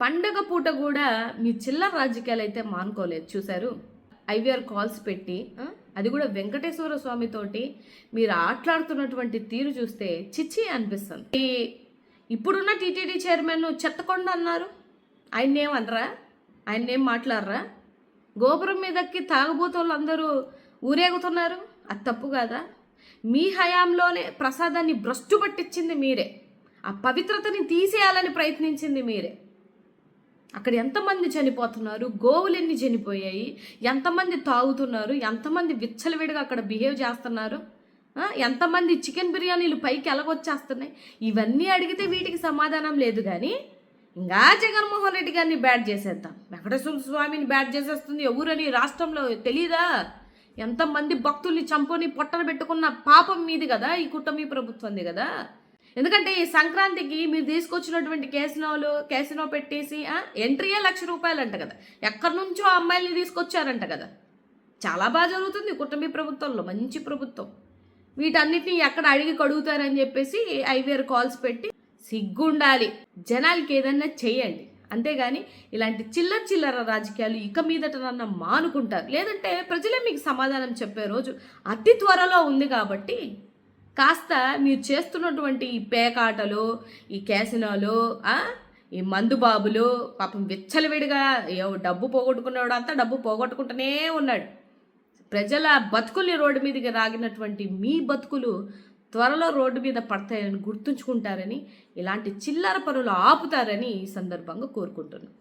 పండగ పూట కూడా మీ చిల్లర రాజకీయాలు అయితే మానుకోలేదు. చూశారు, ఐవీఆర్ కాల్స్ పెట్టి అది కూడా వెంకటేశ్వర స్వామితోటి మీరు ఆటలాడుతున్నటువంటి తీరు చూస్తే చిచ్చి అనిపిస్తుంది. ఇప్పుడున్న టీటీడీ చైర్మన్ చెత్తకొండ అన్నారు, ఆయన్నేమనరా? ఆయన్నేం మాట్లాడరా? గోపురం మీదకి తాగుబోతోళ్ళు అందరూ ఊరేగుతున్నారు, అది తప్పు కాదా? మీ హయాంలోనే ప్రసాదాన్ని భ్రష్టు పట్టించింది మీరే, ఆ పవిత్రతని తీసేయాలని ప్రయత్నించింది మీరే. అక్కడ ఎంతమంది చనిపోతున్నారు, గోవులు ఎన్ని చనిపోయాయి, ఎంతమంది తాగుతున్నారు, ఎంతమంది విచ్చలవిడిగా అక్కడ బిహేవ్ చేస్తున్నారు, ఎంతమంది చికెన్ బిర్యానీలు పైకి ఎలాగొచ్చేస్తున్నాయి, ఇవన్నీ అడిగితే వీటికి సమాధానం లేదు. కానీ ఇంకా జగన్మోహన్ రెడ్డి గారిని బ్యాట్ చేసేద్దాం, వెంకటేశ్వర స్వామిని బ్యాట్ చేసేస్తుంది ఎవరని రాష్ట్రంలో తెలీదా? ఎంతమంది భక్తుల్ని చంపుని పొట్టన పెట్టుకున్న పాపం మీది కదా, ఈ కూటమి ప్రభుత్వంది కదా. ఎందుకంటే ఈ సంక్రాంతికి మీరు తీసుకొచ్చినటువంటి కేసినో పెట్టేసి ఎంట్రీయే ₹1,00,000 అంట కదా, ఎక్కడి నుంచో అమ్మాయిల్ని తీసుకొచ్చారంట కదా. చాలా బాగా జరుగుతుంది కుటుంబీ ప్రభుత్వంలో, మంచి ప్రభుత్వం. వీటన్నిటిని ఎక్కడ అడిగి కడుగుతారని చెప్పేసి ఐవీఆర్ కాల్స్ పెట్టి సిగ్గుండాలి. జనాలకి ఏదన్నా చెయ్యండి, అంతేగాని ఇలాంటి చిల్లర రాజకీయాలు ఇక మీదటనన్నా మానుకుంటారు. లేదంటే ప్రజలే మీకు సమాధానం చెప్పే రోజు అతి త్వరలో ఉంది. కాబట్టి కాస్త మీరు చేస్తున్నటువంటి ఈ పేకాటలు, ఈ క్యాసినోలు, ఈ మందుబాబులు పాపం విచ్చలవిడిగా డబ్బు పోగొట్టుకునేవాడు అంతా డబ్బు పోగొట్టుకుంటూనే ఉన్నాడు. ప్రజల బతుకుల్ని రోడ్డు మీదకి రాగినటువంటి మీ బతుకులు త్వరలో రోడ్డు మీద పడతాయని గుర్తుంచుకుంటారని, ఇలాంటి చిల్లర పనులు ఆపుతారని ఈ సందర్భంగా కోరుకుంటున్నాను.